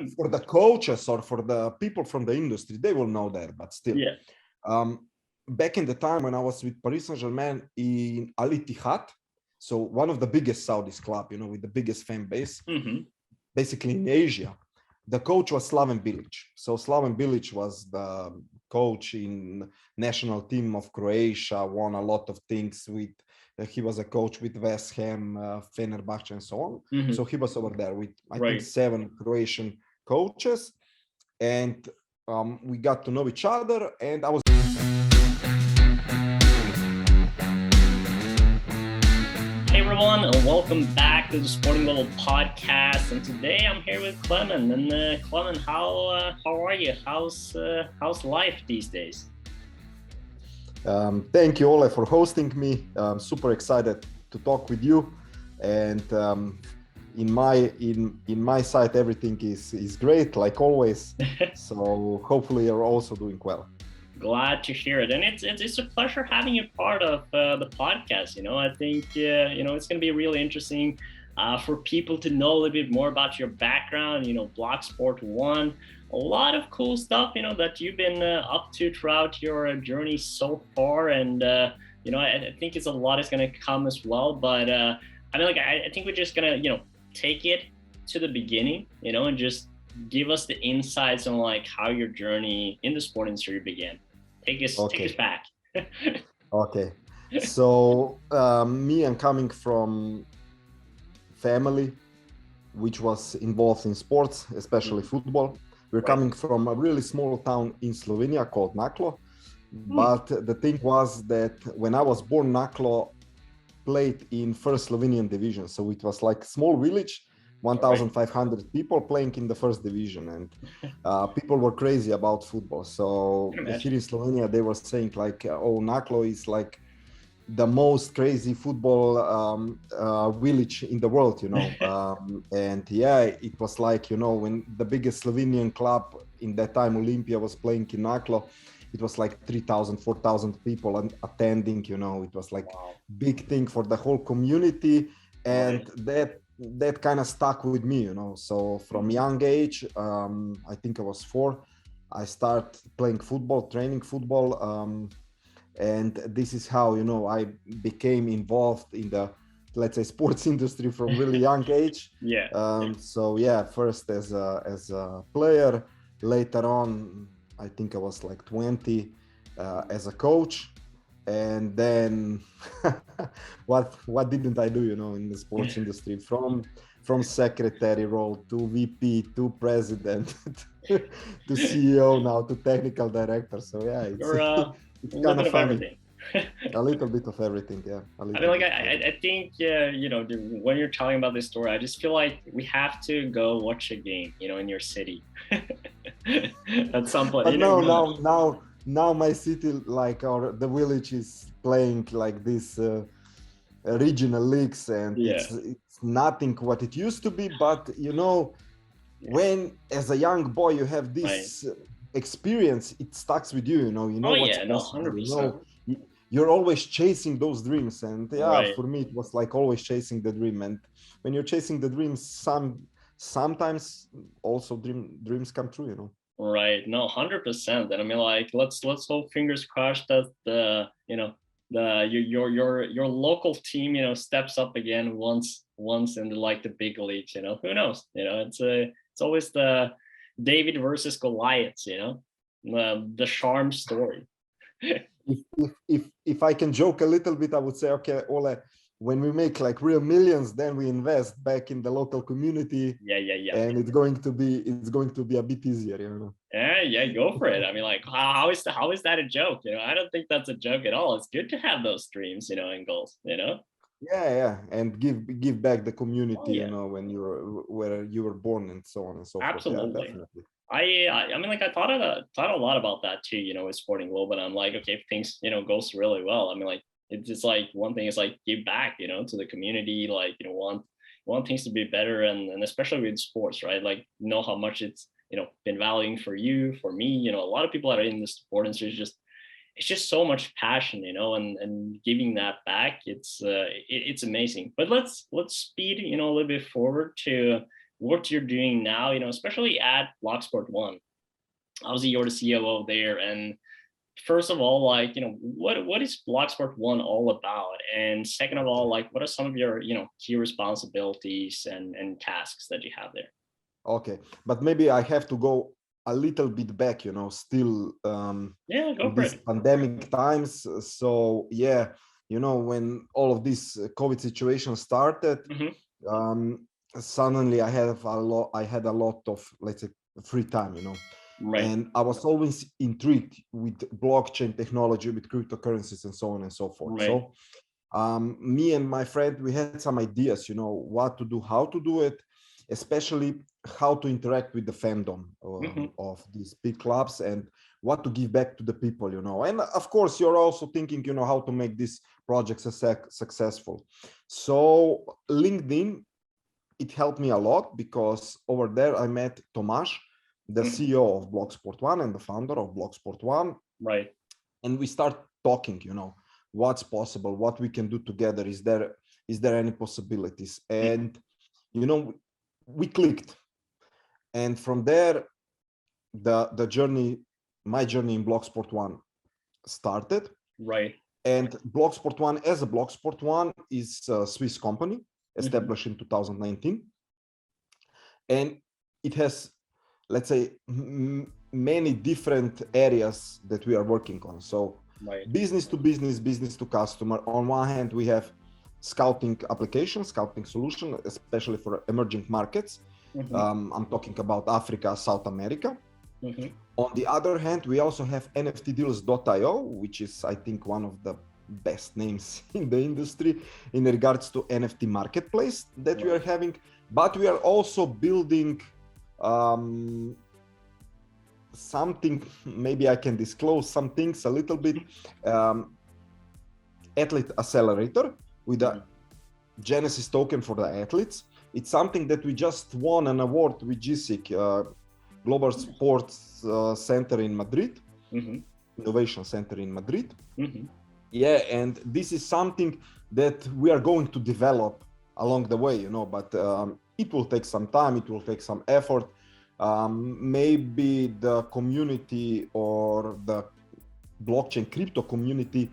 for the coaches or for the people from the industry, they will know that, but still. Yeah. Back in the time when I was with Paris Saint-Germain in Al Ittihad, so one of the biggest Saudis club, with the biggest fan base, basically in Asia, the coach was Slaven Bilic. So Slaven Bilic was the coach in national team of Croatia, won a lot of things with, he was a coach with West Ham, Fenerbahce and so on. So he was over there with, I think, 7 Croatian coaches. And we got to know each other, and I was... Hey everyone, and welcome back to the Sporting Level podcast. And today I'm here with Klemen. And Klemen, how are you? How's life these days? Thank you, Ole, for hosting me. I'm super excited to talk with you. And in my side, everything is great, like always. So hopefully you're also doing well. Glad to hear it, and it's a pleasure having you part of the podcast. I think it's going to be really interesting for people to know a little bit more about your background. Blocsport.One, a lot of cool stuff that you've been up to throughout your journey so far, and I think a lot is going to come as well. But I think we're just gonna take it to the beginning, and just give us the insights on how your journey in the sport industry began. Take us back. Okay. So me, I'm coming from family which was involved in sports, especially football. We're coming from a really small town in Slovenia called Naklo. But the thing was that when I was born, Naklo played in first Slovenian division. So it was like a small village, 1,500 people playing in the first division, and people were crazy about football. So here in Slovenia, they were saying oh, Naklo is like the most crazy football village in the world, and yeah, it was like, when the biggest Slovenian club in that time, Olympia, was playing in Naklo, it was like 3,000, 4,000 people attending, it was like big thing for the whole community. And that kind of stuck with me, So from young age, I think I was 4, I started playing football, training football. And this is how, I became involved in the, let's say, sports industry from really young age. So yeah, first as a player, later on, I think I was like 20 as a coach. And then what didn't I do, in the sports industry, from secretary role to VP to president to CEO, now to technical director. So yeah, it's kind of funny. A little bit of everything, yeah. I think when you're talking about this story, I just feel like we have to go watch a game, in your city at some point. But now my city, the village, is playing like this regional leagues, and it's nothing what it used to be. But when as a young boy you have this experience, it sticks with you. What's possible. 100%. You're always chasing those dreams, and for me it was like always chasing the dream. And when you're chasing the dreams, sometimes also dreams come true. Right. No, 100%. And let's hope, fingers crossed, that your local team, steps up again once in the big leagues. Who knows? It's always the David versus Goliath. The charm story. If I can joke a little bit, I would say, okay, Ole, when we make real millions, then we invest back in the local community. Yeah. And it's going to be a bit easier, Yeah, go for it. How is that a joke? I don't think that's a joke at all. It's good to have those dreams, and goals, Yeah, and give back the community, when where you were born, and so on and so forth. Absolutely. Yeah, definitely. I thought a lot about that too, with Sporting Globe, and I'm like, okay, if things, goes really well, it's just one thing is give back, to the community, want things to be better, and especially with sports, right? How much it's, been valuing for you, for me, a lot of people that are in the sport industry, it's just so much passion, and giving that back, it's amazing. But let's speed, a little bit forward to what you're doing now, especially at Blocsport.One. Obviously, you're the COO there, and first of all, like, what is Blocsport.One all about? And second of all, like, what are some of your, key responsibilities and tasks that you have there? Okay, but maybe I have to go a little bit back, still Yeah, go in for these it. pandemic times. So yeah, when all of this COVID situation started, um, suddenly I had a lot of, let's say, free time, Right. and I was always intrigued with blockchain technology, with cryptocurrencies, and so on and so forth. Right. So me and my friend, we had some ideas, what to do, how to do it, especially how to interact with the fandom of these big clubs, and what to give back to the people, and of course you're also thinking, how to make this project successful. So LinkedIn, it helped me a lot, because over there I met Tomas, the CEO of Blocsport.One and the founder of Blocsport.One. Right. And we start talking, what's possible, what we can do together. Is there any possibilities? And, we clicked. And from there, the journey, my journey in Blocsport.One started. Right. And Blocsport.One, as a Blocsport.One, is a Swiss company established in 2019. And it has, let's say, many different areas that we are working on. So business to business, business to customer. On one hand, we have scouting applications, scouting solution, especially for emerging markets. I'm talking about Africa, South America. On the other hand, we also have NFT-deals.io, which is, I think, one of the best names in the industry in regards to NFT marketplace that we are having. But we are also building something, maybe I can disclose some things a little bit, athlete accelerator with a Genesis token for the athletes. It's something that we just won an award with GSIC, Global Sports Center in Madrid, Innovation Center in Madrid. Yeah, and this is something that we are going to develop along the way, but it will take some time, it will take some effort. Maybe the community or the blockchain crypto community,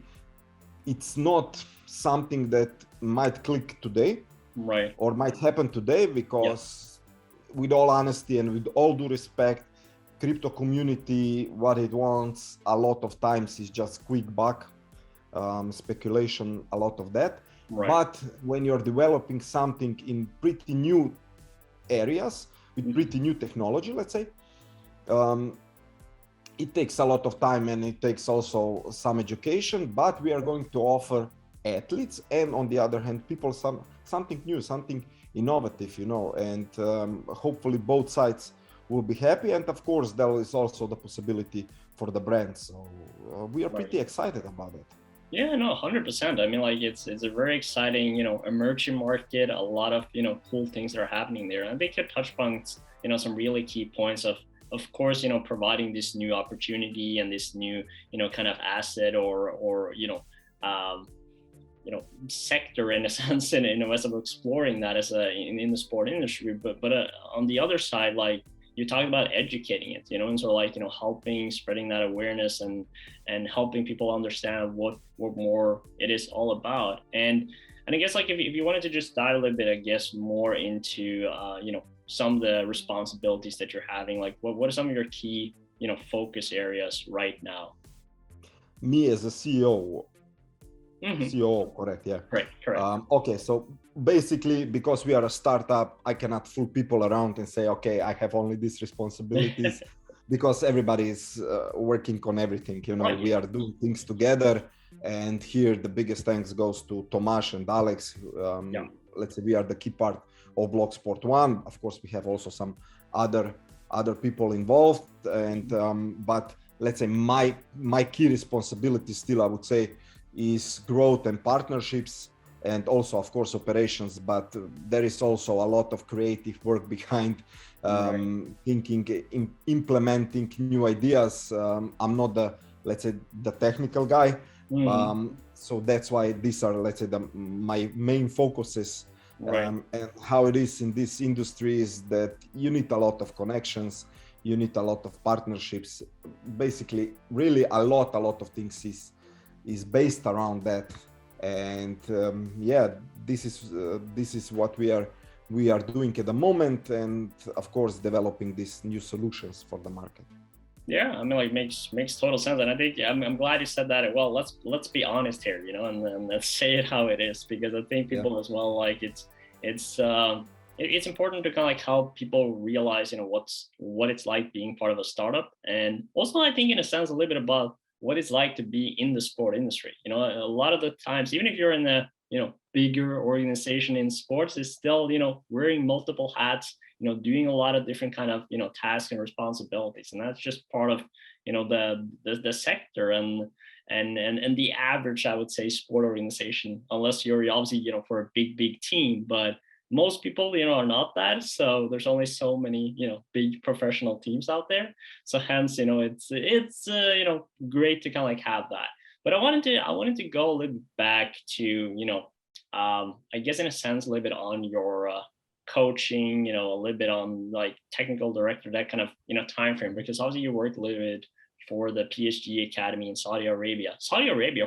it's not something that might click today, right, or might happen today, because with all honesty and with all due respect, crypto community, what it wants a lot of times is just quick buck, speculation, a lot of that. But when you're developing something in pretty new areas with pretty new technology, let's say, it takes a lot of time, and it takes also some education. But we are going to offer athletes, and on the other hand, people, something new, something innovative, and hopefully both sides will be happy. And of course, there is also the possibility for the brands. So we are pretty excited about it. Yeah, no, 100%. I mean, like, it's a very exciting, emerging market, a lot of, cool things that are happening there. And I think you touched on, some really key points of course, providing this new opportunity and this new, kind of asset or sector, in a sense, and as of exploring that as in the sport industry. But on the other side, like, you talk about educating it, and so, like, helping, spreading that awareness and helping people understand what more it is all about. And I guess, like, if you wanted to just dive a little bit, I guess, more into some of the responsibilities that you're having, like, what are some of your key focus areas right now? Me as a CEO. CEO, correct? Yeah. Correct. Okay, so basically, because we are a startup, I cannot fool people around and say, okay, I have only these responsibilities, because everybody is working on everything. We are doing things together, and here the biggest thanks goes to Tomas and Alex. Let's say we are the key part of Blocsport.One. Of course, we have also some other people involved, and but let's say my key responsibility still, I would say, is growth and partnerships, and also, of course, operations. But there is also a lot of creative work behind thinking, implementing new ideas. I'm not the technical guy, so that's why these are, let's say, my main focuses Right. And how it is in this industry is that you need a lot of connections, you need a lot of partnerships. Basically, really a lot of things is based around that. And yeah, this is what we are doing at the moment, and of course developing these new solutions for the market. Yeah, I mean, like makes total sense, and I think I'm glad you said that. Well, let's be honest here, you know, and let's say it how it is, because I think people as well, like it's important to kind of like help people realize, you know, what it's like being part of a startup, and also I think in a sense a little bit about what it's like to be in the sport industry. You know, a lot of the times, even if you're in a bigger organization in sports, is still wearing multiple hats, doing a lot of different kind of tasks and responsibilities, and that's just part of the sector and the average, I would say, sport organization, unless you're obviously for a big team, but most people are not that. So there's only so many big professional teams out there, so hence it's great to kind of like have that. But I wanted to go a little bit back to I guess in a sense a little bit on your coaching, a little bit on like technical director, that kind of time frame, because obviously you worked a little bit for the PSG Academy in Saudi Arabia.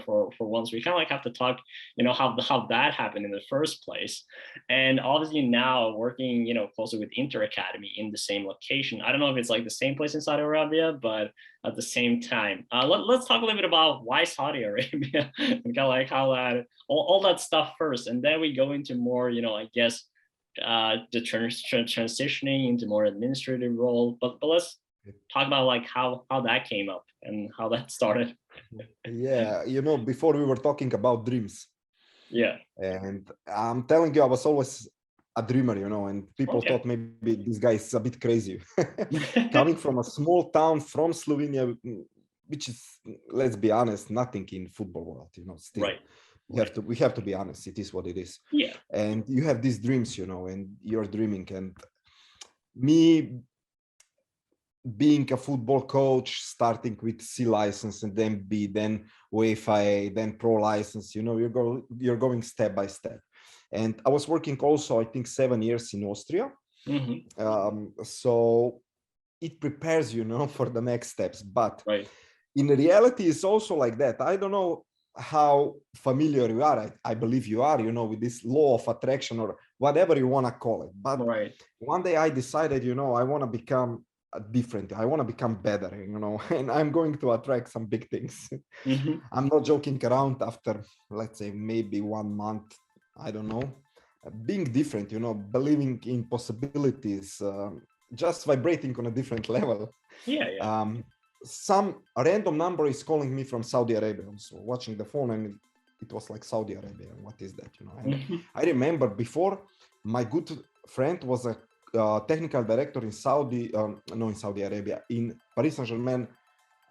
For once, we kind of like have to talk, how that happened in the first place. And obviously now working, closely with Inter Academy in the same location. I don't know if it's like the same place in Saudi Arabia, but at the same time, let's talk a little bit about why Saudi Arabia and kind of like how that, all that stuff first. And then we go into more, I guess, the transitioning into more administrative role. But let's talk about like how that came up and how that started. Yeah, before we were talking about dreams. Yeah. And I'm telling you, I was always a dreamer, and people thought maybe this guy is a bit crazy. Coming from a small town from Slovenia, which is, let's be honest, nothing in football world, still. Right. We have to be honest, it is what it is. Yeah. And you have these dreams, and you're dreaming. And me being a football coach, starting with C license and then B, then UEFA, then pro license, you're going step by step. And I was working also, I think, 7 years in Austria. Mm-hmm. So it prepares you, for the next steps. But in reality, it's also like that. I don't know how familiar you are. I believe you are, with this law of attraction or whatever you want to call it. But one day I decided, I want to become different. I want to become better, and I'm going to attract some big things. Mm-hmm. I'm not joking around. After, let's say, maybe 1 month, I don't know, being different, believing in possibilities, just vibrating on a different level. Some random number is calling me from Saudi Arabia. So watching the phone, and it was like Saudi Arabia. What is that? And I remember before, my good friend was a technical director in Saudi Arabia, in Paris Saint-Germain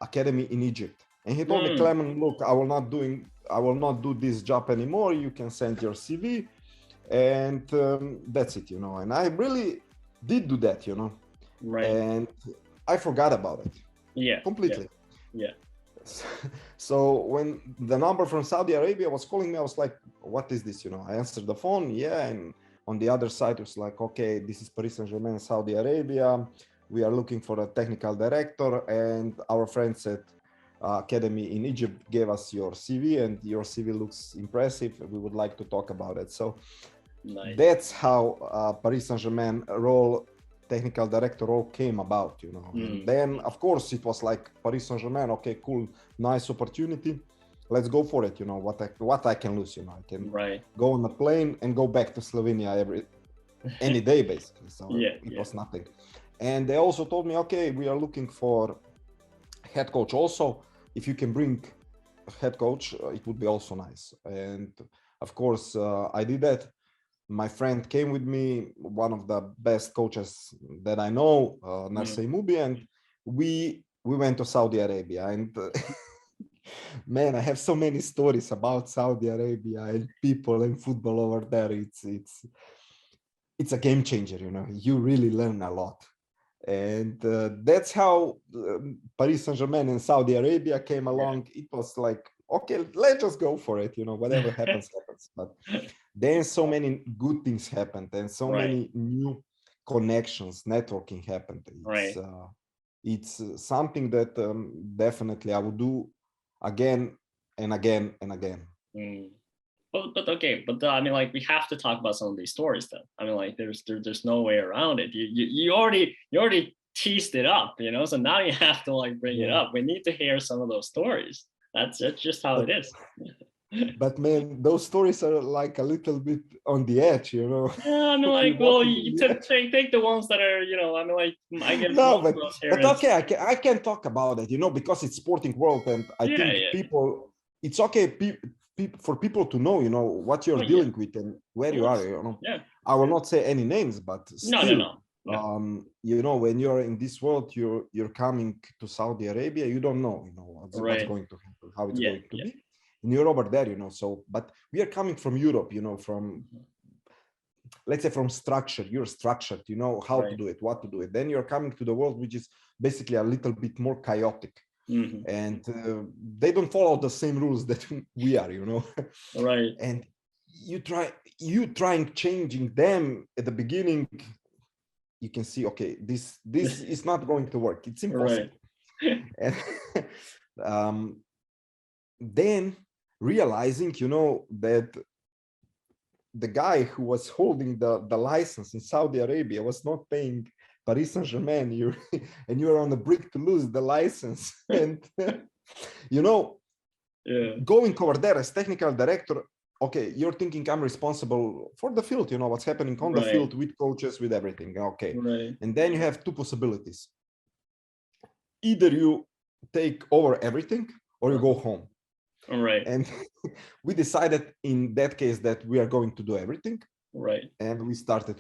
Academy in Egypt. And he told me, Klemen, look, I will not do this job anymore. You can send your CV, and that's it, And I really did do that, And I forgot about it. Yeah. Completely. Yeah. So when the number from Saudi Arabia was calling me, I was like, what is this? I answered the phone. Yeah. And on the other side, it was like, okay, this is Paris Saint-Germain, Saudi Arabia. We are looking for a technical director, and our friends at Academy in Egypt gave us your CV, and your CV looks impressive. We would like to talk about it. So that's how Paris Saint-Germain technical director role came about, And then, of course, it was like Paris Saint-Germain. Okay, cool, nice opportunity. Let's go for it. What I can lose. I can go on a plane and go back to Slovenia any day, basically. So it was nothing. And they also told me, okay, we are looking for head coach also. If you can bring a head coach, it would be also nice. And of course, I did that. My friend came with me, one of the best coaches that I know, Narsei Mubi, and we went to Saudi Arabia. And man, I have so many stories about Saudi Arabia and people and football over there. It's a game changer, You really learn a lot. And that's how Paris Saint-Germain and Saudi Arabia came along. It was like, okay, let's just go for it, whatever happens, happens. But then so many good things happened, and so Right. many new connections, networking happened. Right. It's something that definitely I would do again and again and again. Mm. But okay, but I mean, like, we have to talk about some of these stories, though. I mean, like, there's no way around it. You already teased it up, you know. So now you have to like bring it Yeah. up. We need to hear some of those stories. That's just how it is. But man, those stories are like a little bit on the edge, you know. Yeah, I mean, like, well, you take the ones that are, you know, I mean, like, I guess No, one of those here but is, okay, I can talk about it, you know, because it's sporting world, and I yeah, think people, it's okay for people to know, you know, what you're oh, yeah, dealing with and where of you are, course. you know. Yeah, I will not say any names, but no, still, no, you know, when you're in this world, you're coming to Saudi Arabia, you don't know, you know, what's right, going to happen, how it's yeah, going to yeah, be. And you're over there, you know. So, but we are coming from Europe, you know, from, let's say, from structure. You're structured, you know how to right, do it, what to do it. Then you're coming to the world which is basically a little bit more chaotic, and they don't follow the same rules that we are, you know. right, And you trying changing them at the beginning, you can see, okay, this is not going to work, it's right, impossible. And then realizing, you know, that the guy who was holding the license in Saudi Arabia was not paying Paris Saint-Germain, and you're on the brink to lose the license. And you know, yeah, going over there as technical director, okay, you're thinking I'm responsible for the field, you know, what's happening on the right, field with coaches, with everything. Okay. right, And then you have two possibilities. Either you take over everything or you go home. right, And we decided in that case that we are going to do everything. right, And we started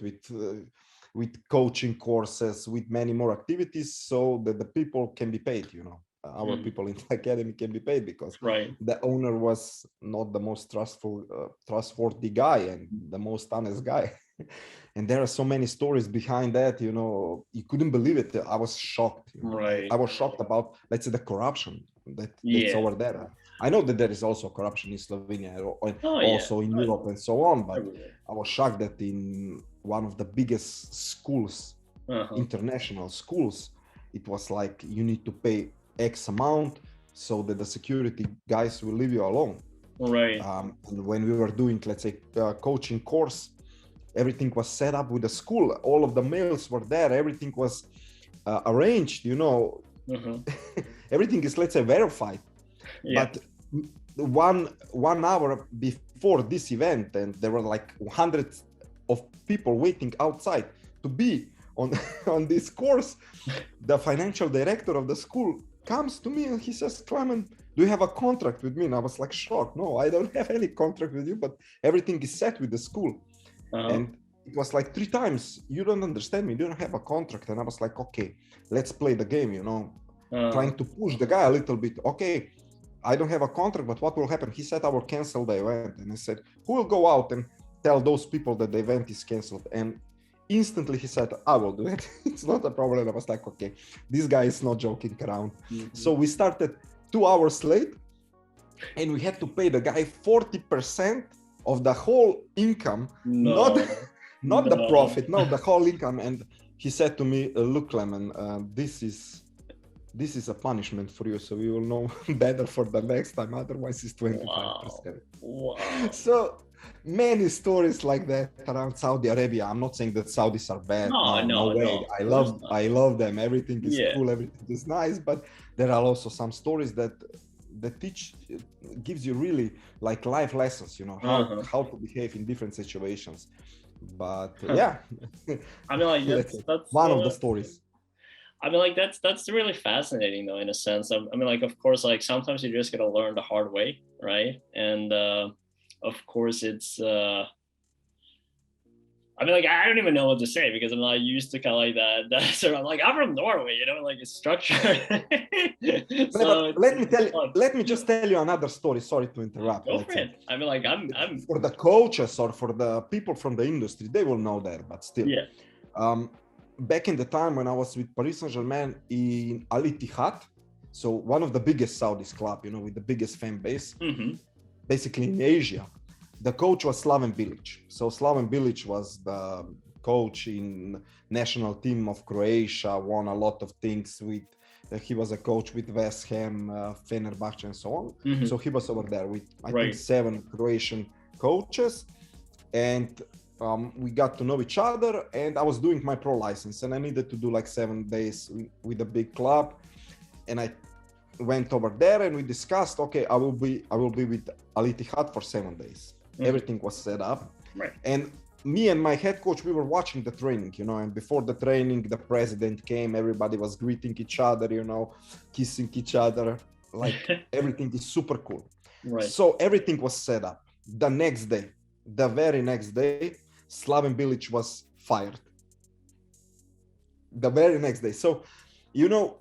with coaching courses, with many more activities, so that the people can be paid, you know. Our people in the academy can be paid, because right, the owner was not the most trustworthy guy and the most honest guy. And there are so many stories behind that, you know, you couldn't believe it. I was shocked, you know. right, I was shocked about, let's say, the corruption that's yeah, over there. I know that there is also corruption in Slovenia, and oh yeah, also in Europe and so on, but everywhere. I was shocked that in one of the biggest schools, international schools, it was like you need to pay X amount so that the security guys will leave you alone. Right, And when we were doing, let's say, coaching course, everything was set up with the school. All of the mails were there. Everything was arranged, you know. Everything is, let's say, verified. yeah, But one hour before this event, and there were like hundreds of people waiting outside to be on on this course, the financial director of the school comes to me and he says, "Klemen, do you have a contract with me?" And I was like shocked. No, I don't have any contract with you, but everything is set with the school. And it was like 3 times, "You don't understand me, you don't have a contract." And I was like, okay, let's play the game, you know, trying to push the guy a little bit. Okay, I don't have a contract, but what will happen? He said, I will cancel the event. And I said, who will go out and tell those people that the event is canceled? And instantly he said, I will do it. It's not a problem. I was like, okay, this guy is not joking around. So we started 2 hours late, and we had to pay the guy 40% of the whole income, not the profit, not the whole income. And he said to me, look, Klemen, this is a punishment for you, so you will know better for the next time, otherwise it's 25%. Wow. So many stories like that around Saudi Arabia. I'm not saying that Saudis are bad. No way. I love them. Everything is cool, everything is nice, but there are also some stories that gives you really like life lessons, you know, how to behave in different situations. But yeah, I mean, like, that's one of the stories. I mean, like, that's really fascinating, though, in a sense. I mean, like, of course, like, sometimes you just gotta learn the hard way, right? And of course, it's I mean, like, I don't even know what to say, because I'm not used to kind of like that sort of, like, I'm from Norway, you know, like, it's structured. So let me just tell you another story. Sorry to interrupt. Go for it. I mean, like, I'm for the coaches or for the people from the industry, they will know that, but still. Yeah. Back in the time when I was with Paris Saint-Germain in Al Ittihad, so one of the biggest Saudis club, you know, with the biggest fan base, basically in Asia, The coach was Slaven Bilic. So Slaven Bilic was the coach in national team of Croatia, won a lot of things with, he was a coach with West Ham, Fenerbahce and so on. Mm-hmm. So he was over there with, I Right. think, 7 Croatian coaches. And we got to know each other, and I was doing my pro license, and I needed to do like 7 days with a big club. And I went over there and we discussed, okay, I will be with Al Ittihad for 7 days. Mm-hmm. Everything was set up. Right. And me and my head coach, we were watching the training, you know, and before the training, the president came, everybody was greeting each other, you know, kissing each other, like everything is super cool. Right. So everything was set up. The next day, the very next day, Slaven Bilic was fired. The very next day. So, you know,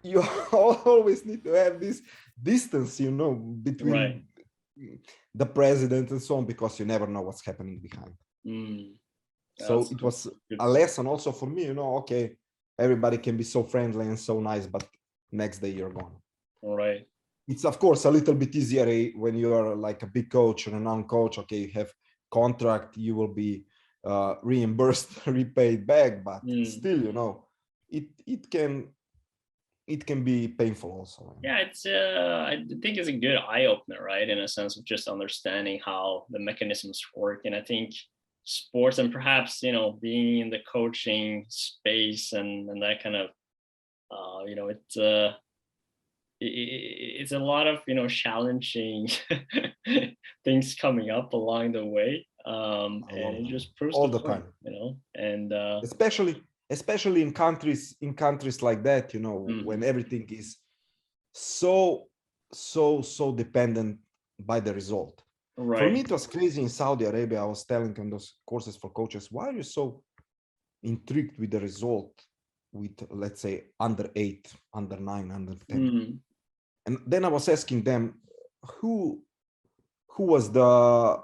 you always need to have this distance, you know, between right. the president and so on, because you never know what's happening behind. So it was a lesson also for me, you know, okay, everybody can be so friendly and so nice, but next day you're gone. All right. It's of course a little bit easier when you are like a big coach or a non-coach. Okay, you have contract, you will be reimbursed, repaid back, but still, you know, it can be painful also. Yeah, it's I think it's a good eye opener, right? In a sense of just understanding how the mechanisms work. And I think sports and perhaps, you know, being in the coaching space and that kind of, you know, it's a lot of, you know, challenging things coming up along the way. And it just proves all the time, you know, and especially in countries like that, you know, when everything is so dependent by the result. Right. For me, it was crazy in Saudi Arabia. I was telling on those courses for coaches, why are you so intrigued with the result with, let's say, under 8, under 9, under 10? And then I was asking them, who was the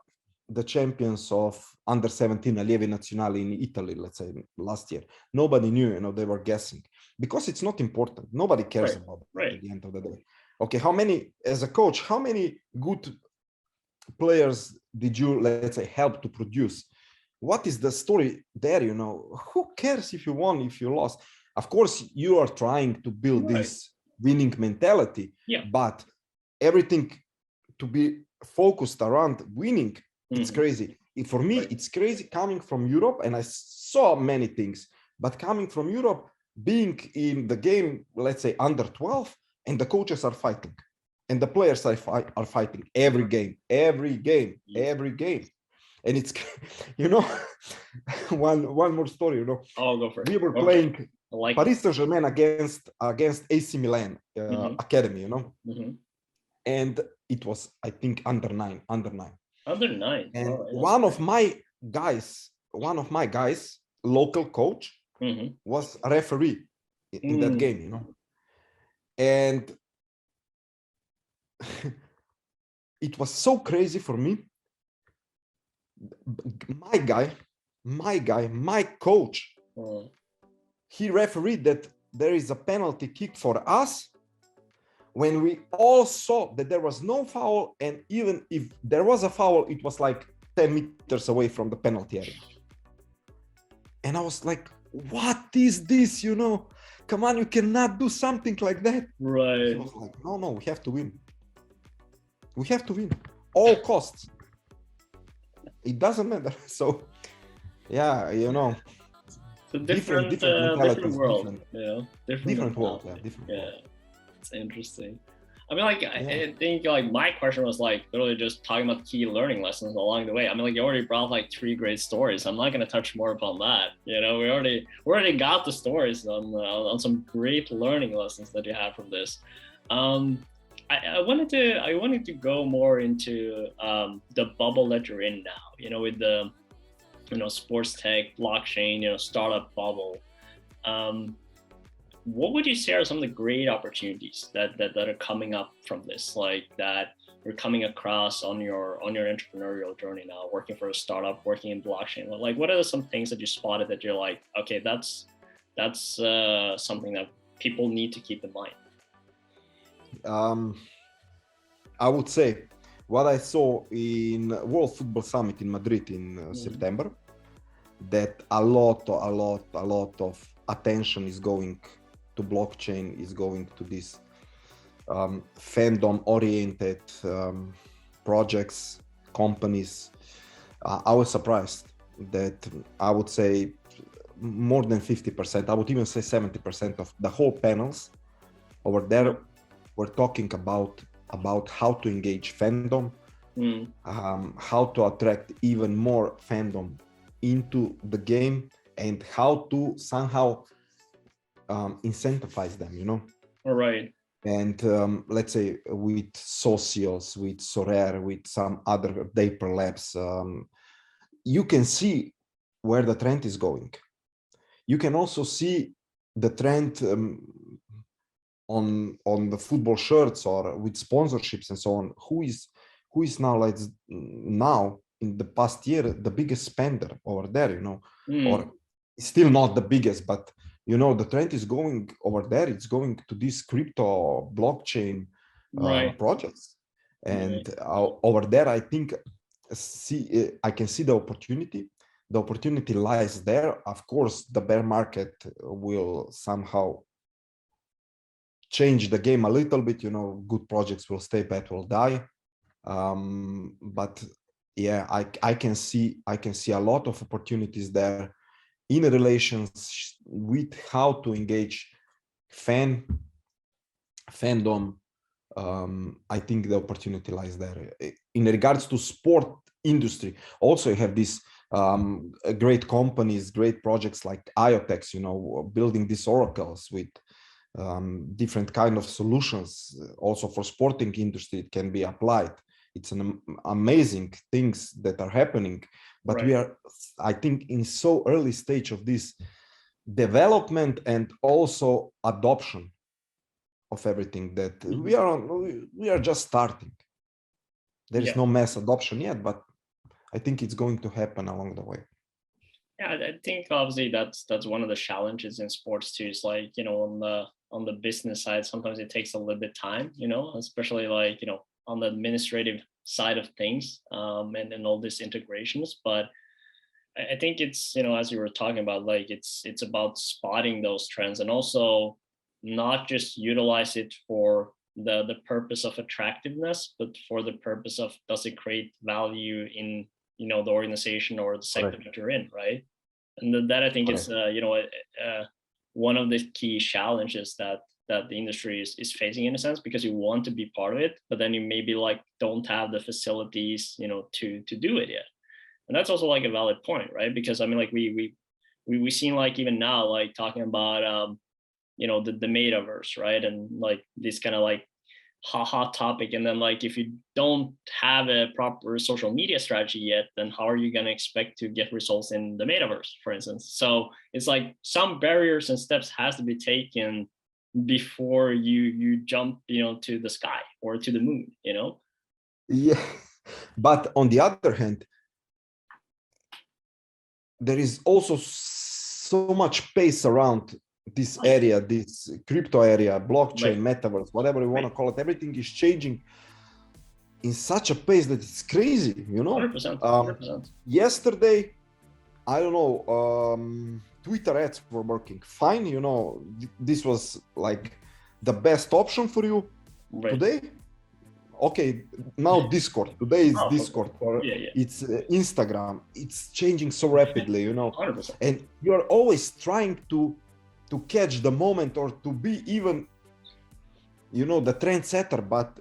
champions of under 17 Allievi Nazionali in Italy, let's say, last year? Nobody knew, you know, they were guessing, because it's not important. Nobody cares about it at the end of the day. Okay, how many, as a coach, how many good players did you, let's say, help to produce? What is the story there, you know? Who cares if you won, if you lost? Of course, you are trying to build this winning mentality, but everything to be focused around winning, it's crazy. For me, it's crazy coming from Europe, and I saw many things, but coming from Europe, being in the game, let's say under 12, and the coaches are fighting, and the players are fighting every game. And it's, you know, one more story, you know. I'll go for it. We were playing Paris Saint-Germain against AC Milan academy, you know. And it was, I think, under 9. Under 9. And one of my guys, local coach, was a referee in that game, you know. And it was so crazy for me. My coach, he refereed that there is a penalty kick for us, when we all saw that there was no foul, and even if there was a foul, it was like 10 meters away from the penalty area. And I was like, what is this, you know? Come on, you cannot do something like that. Right. He was like, no, we have to win. We have to win, all costs. It doesn't matter. So, yeah, you know. It's a different world, you know. Different world. It's interesting. I mean, like, I think, like, my question was, like, literally just talking about key learning lessons along the way. I mean, like, you already brought, like, 3 great stories. I'm not going to touch more upon that. You know, we already got the stories on some great learning lessons that you have from this. I wanted to go more into the bubble that you're in now, you know, with the, you know, sports tech, blockchain, you know, startup bubble. What would you say are some of the great opportunities that are coming up from this, like that you're coming across on your entrepreneurial journey now, working for a startup, working in blockchain? Like, what are some things that you spotted that you're like, okay, that's something that people need to keep in mind? I would say what I saw in World Football Summit in Madrid in September, that a lot of attention is going to blockchain, is going to this fandom-oriented projects, companies. I was surprised that I would say more than 50%, I would even say 70% of the whole panels over there were talking about how to engage fandom, how to attract even more fandom into the game, and how to somehow incentivize them, you know. All right. And let's say with Socios, with Sorare, with some other Vapor Labs, you can see where the trend is going. You can also see the trend on the football shirts or with sponsorships and so on. Who is now, like now in the past year, the biggest spender over there, you know, or still not the biggest, but you know, the trend is going over there. It's going to these crypto blockchain projects, and over there, I think I can see the opportunity. The opportunity lies there. Of course, the bear market will somehow change the game a little bit. You know, good projects will stay, bad will die. But yeah, I can see a lot of opportunities there in relations with how to engage fandom. I think the opportunity lies there. In regards to sport industry, also you have these great companies, great projects like IoTex, you know, building these oracles with different kind of solutions. Also for sporting industry, it can be applied. It's an amazing things that are happening, but we are, I think, in so early stage of this development and also adoption of everything that we are just starting. There is no mass adoption yet, but I think it's going to happen along the way. Yeah, I think obviously that's one of the challenges in sports too. Is like, you know, on the business side, sometimes it takes a little bit time, you know, especially like, you know, on the administrative side of things, and all these integrations. But I think it's, you know, as you were talking about, like it's about spotting those trends and also not just utilize it for the purpose of attractiveness, but for the purpose of, does it create value in, you know, the organization or the sector that you're in, right? And that I think is, you know, one of the key challenges that the industry is facing, in a sense, because you want to be part of it, but then you maybe like don't have the facilities, you know, to do it yet. And that's also like a valid point, right? Because I mean, like we seen like even now, like talking about you know, the metaverse, right? And like this kind of like hot topic. And then like if you don't have a proper social media strategy yet, then how are you going to expect to get results in the metaverse, for instance? So it's like some barriers and steps has to be taken before you jump, you know, to the sky or to the moon, you know? Yeah, but on the other hand, there is also so much pace around this area, this crypto area, blockchain, metaverse, whatever you want to call it. Everything is changing in such a pace that it's crazy, you know. 100%. Yesterday, I don't know, Twitter ads were working fine, you know. This was like the best option for you today. Okay, now Discord. Today is Discord, or it's Instagram. It's changing so rapidly, you know. 100%. And you're always trying to catch the moment or to be even, you know, the trendsetter, but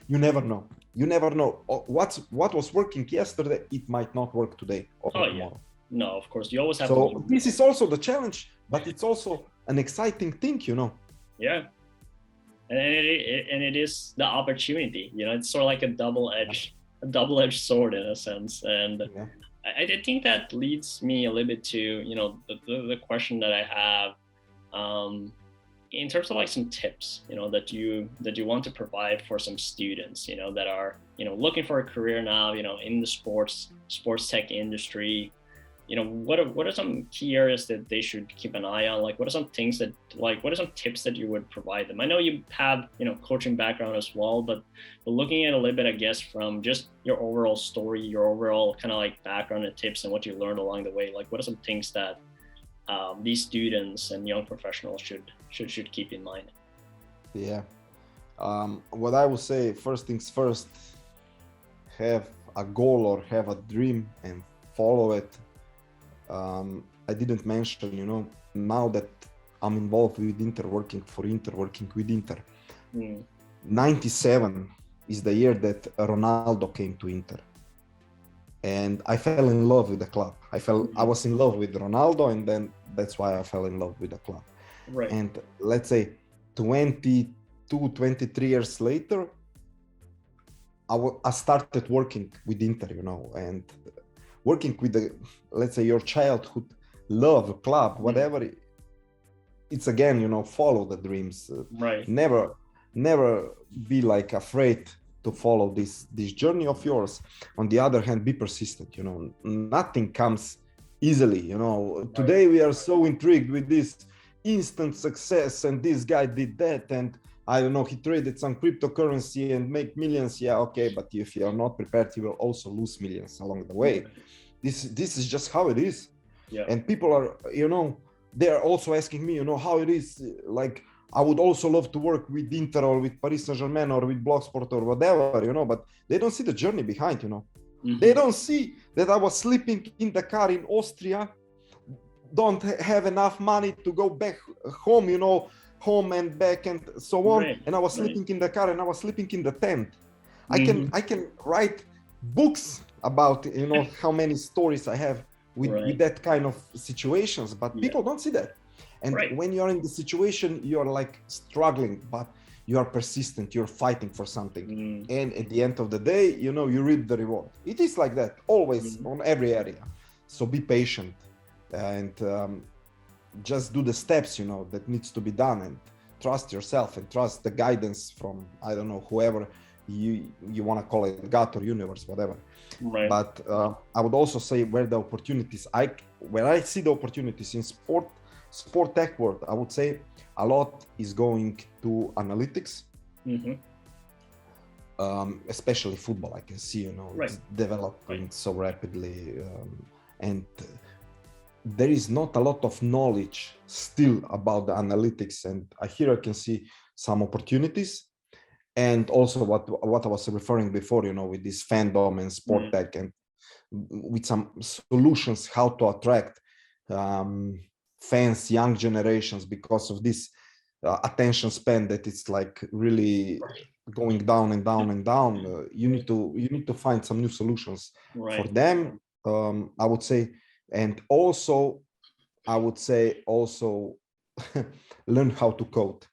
you never know. You never know. What was working yesterday, it might not work today or tomorrow. No, of course, you always have to. This is also the challenge, but it's also an exciting thing, you know. Yeah. And it is the opportunity, you know, it's sort of like a double-edged sword in a sense. And I think that leads me a little bit to, you know, the question that I have, in terms of like some tips, you know, that you want to provide for some students, you know, that are, you know, looking for a career now, you know, in the sports tech industry. what are some key areas that they should keep an eye on? Like, what are some things that, like, what are some tips that you would provide them? I know you have, coaching background as well, but looking at a little bit, I guess, from just your overall story, your overall kind of like background and tips and what you learned along the way, like, what are some things that these students and young professionals should keep in mind? Yeah. What I would say, first things first, have a goal or have a dream and follow it. I didn't mention, now that I'm involved with Inter, working with Inter. 97 is the year that Ronaldo came to Inter. And I fell in love with the club. I was in love with Ronaldo, and then that's why I fell in love with the club. Right. And let's say 22, 23 years later, I started working with Inter, and working with let's say your childhood love club, whatever. It's again, follow the dreams. Right. Never be like afraid to follow this journey of yours. On the other hand, be persistent. Nothing comes easily. Today we are so intrigued with this instant success, and this guy did that, and I don't know, he traded some cryptocurrency and make millions. Yeah, okay, but if you are not prepared, you will also lose millions along the way. This is just how it is. Yeah. And people are, they are also asking me, how it is. Like, I would also love to work with Inter or with Paris Saint-Germain or with Blocsport or whatever, but they don't see the journey behind, They don't see that I was sleeping in the car in Austria, don't have enough money to go back home, home and back and so on. Right. And I was sleeping in the car, and I was sleeping in the tent. I can write books about, how many stories I have with that kind of situations, but people don't see that. And when you're in the situation, you're like struggling, but you are persistent, you're fighting for something. And at the end of the day, you reap the reward. It is like that always on every area. So be patient and just do the steps, that needs to be done, and trust yourself and trust the guidance from, I don't know, whoever you want to call it, God or universe, whatever. Right. But I would also say where I see the opportunities in sport tech world, I would say a lot is going to analytics, especially football. I can see, it's developing so rapidly, and there is not a lot of knowledge still about the analytics, and here I can see some opportunities. And also what I was referring before, with this fandom and sportTech, and with some solutions how to attract fans, young generations, because of this attention span that it's like really going down and down and down. You need to find some new solutions for them. I would say, and also I would say learn how to code.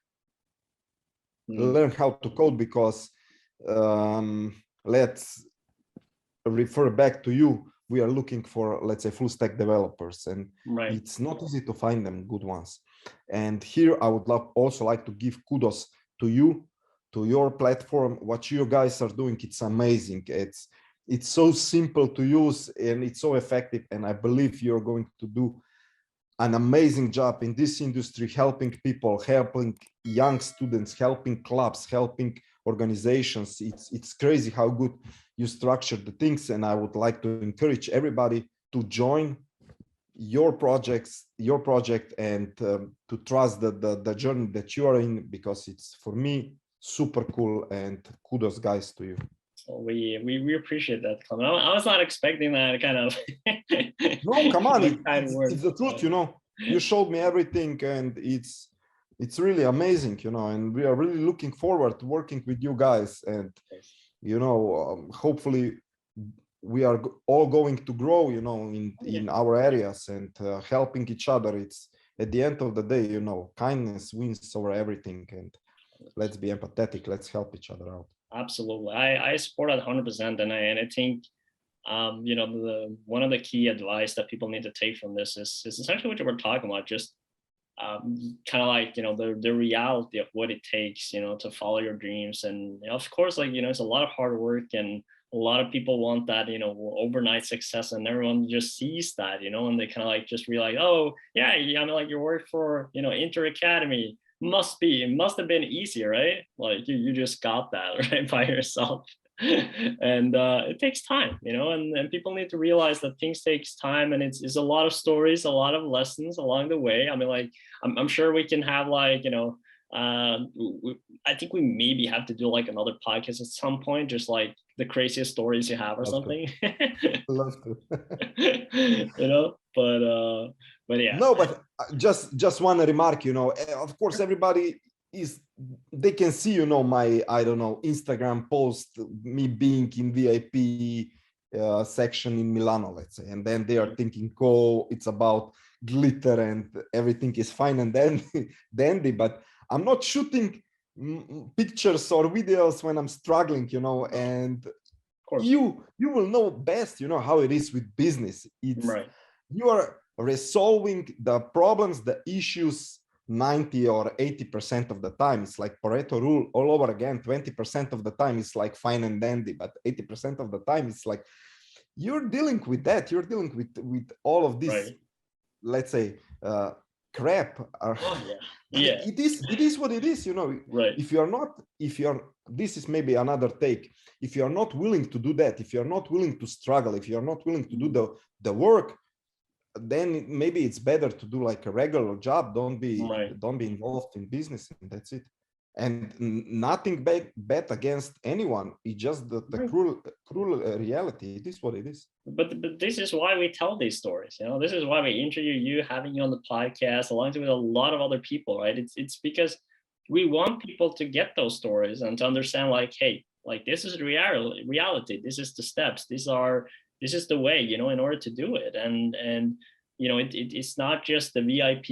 Learn how to code, because let's refer back to you. We are looking for, let's say, full stack developers, and it's not easy to find them good ones. And here I would also like to give kudos to you, to your platform. What you guys are doing, it's amazing. It's so simple to use, and it's so effective. And I believe you're going to do an amazing job in this industry, helping people, helping young students, helping clubs, helping organizations. It's crazy how good you structure the things, and I would like to encourage everybody to join your project, and to trust the journey that you are in, because it's, for me, super cool. And kudos, guys, to you. Well, we appreciate that, Klemen. I was not expecting that kind of. No, come on, it's the truth, You showed me everything, and it's really amazing, and we are really looking forward to working with you guys. And hopefully we are all going to grow, in our areas, and helping each other. It's, at the end of the day, kindness wins over everything, and let's be empathetic. Let's help each other out. Absolutely. I support that 100%. And I think, one of the key advice that people need to take from this is essentially what you were talking about, just kind of like, the reality of what it takes, to follow your dreams. And of course, like, it's a lot of hard work and a lot of people want that, overnight success, and everyone just sees that, and they kind of like just realize, oh yeah, I mean, like you work for, Inter Academy, it must have been easy, right? Like you just got that right by yourself. And it takes time, and people need to realize that things takes time, and it's a lot of stories, a lot of lessons along the way. I mean, like I'm sure we can have like, I think we maybe have to do like another podcast at some point, just like the craziest stories you have or something. Love to. But yeah. No, but just one remark, of course, everybody they can see, my, I don't know, Instagram post, me being in VIP section in Milano, let's say, and then they are thinking, oh, it's about glitter and everything is fine and dandy, but I'm not shooting pictures or videos when I'm struggling, and you will know best, how it is with business. It's right. You are resolving the problems, the issues 90 or 80% of the time. It's like Pareto rule all over again. 20% of the time it's like fine and dandy, but 80% of the time it's like you're dealing with that. You're dealing with all of this, right. Let's say, crap. Yeah. It is what it is, Right. If you're this is maybe another take. If you're not willing to do that, if you're not willing to struggle, if you're not willing to do the work, then maybe it's better to do like a regular job. Don't be involved in business, and that's it. And nothing bad against anyone. It's just the cruel reality. It is what it is. But this is why we tell these stories. This is why we interview you, having you on the podcast, along with a lot of other people, right? It's because we want people to get those stories and to understand, like, hey, like this is reality. This is the steps. This is the way, in order to do it. And it's not just the VIP,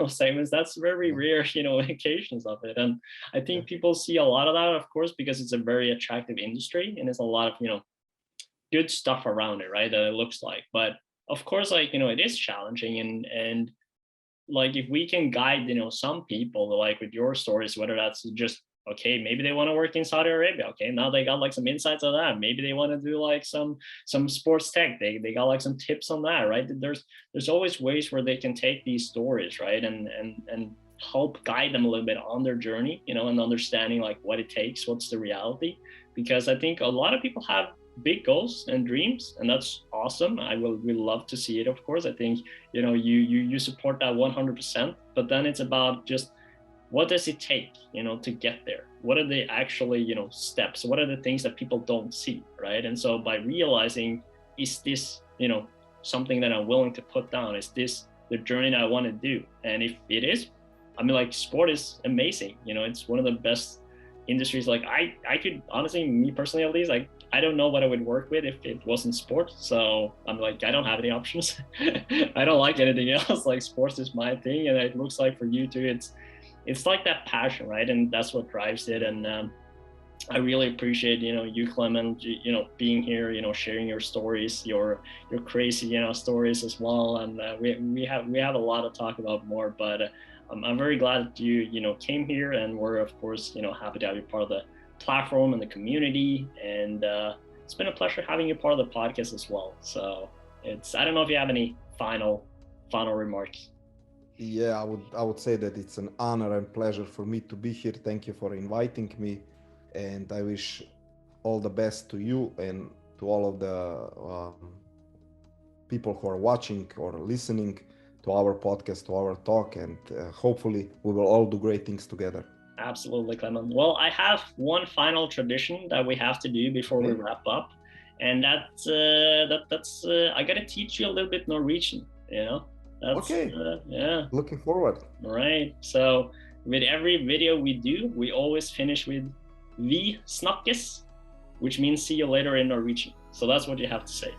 segments. That's very rare, occasions of it. And I think people see a lot of that, of course, because it's a very attractive industry and there's a lot of, good stuff around it, right? That it looks like. But of course, like, it is challenging. And like, if we can guide, some people, like with your stories, whether that's just, okay, maybe they want to work in Saudi Arabia. Okay, now they got like some insights on that. Maybe they want to do like some sports tech. They got like some tips on that, right? There's always ways where they can take these stories, right, and help guide them a little bit on their journey, and understanding like what it takes, what's the reality. Because I think a lot of people have big goals and dreams, and that's awesome. We love to see it, of course. I think you support that 100%. But then it's about just, what does it take, to get there? What are the actually, steps? What are the things that people don't see, right? And so by realizing, is this, something that I'm willing to put down? Is this the journey that I want to do? And if it is, I mean, like, sport is amazing. It's one of the best industries. Like I could honestly, me personally at least, like, I don't know what I would work with if it wasn't sport. So I'm like, I don't have any options. I don't like anything else. Like, sports is my thing. And it looks like for you too, it's like that passion, right? And that's what drives it. And I really appreciate, you, Klemen, being here, sharing your stories, your crazy, stories as well. And we have a lot to talk about more, but I'm very glad that you came here, and we're, of course, happy to have you part of the platform and the community. And it's been a pleasure having you part of the podcast as well. So I don't know if you have any final remarks. Yeah, I would say that it's an honor and pleasure for me to be here. Thank you for inviting me, and I wish all the best to you and to all of the people who are watching or listening to our podcast, to our talk, and hopefully we will all do great things together. Absolutely, Klemen. Well, I have one final tradition that we have to do before we wrap up, and that's I gotta teach you a little bit Norwegian. Okay. Yeah. Looking forward. All right. So with every video we do, we always finish with "Vi snakkes," which means "see you later" in Norwegian. So that's what you have to say.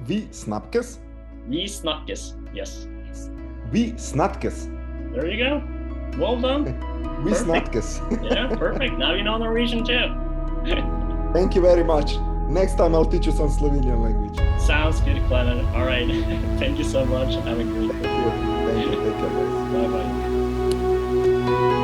Vi snakkes. Vi snakkes. Yes. Vi snakkes. There you go. Well done. Vi snakkes. Yeah, perfect. Now you know Norwegian too. Thank you very much. Next time I'll teach you some Slovenian language. Sounds good, Klemen. All right. Thank you so much. Have a great day. Thank you. Take care. Bye-bye.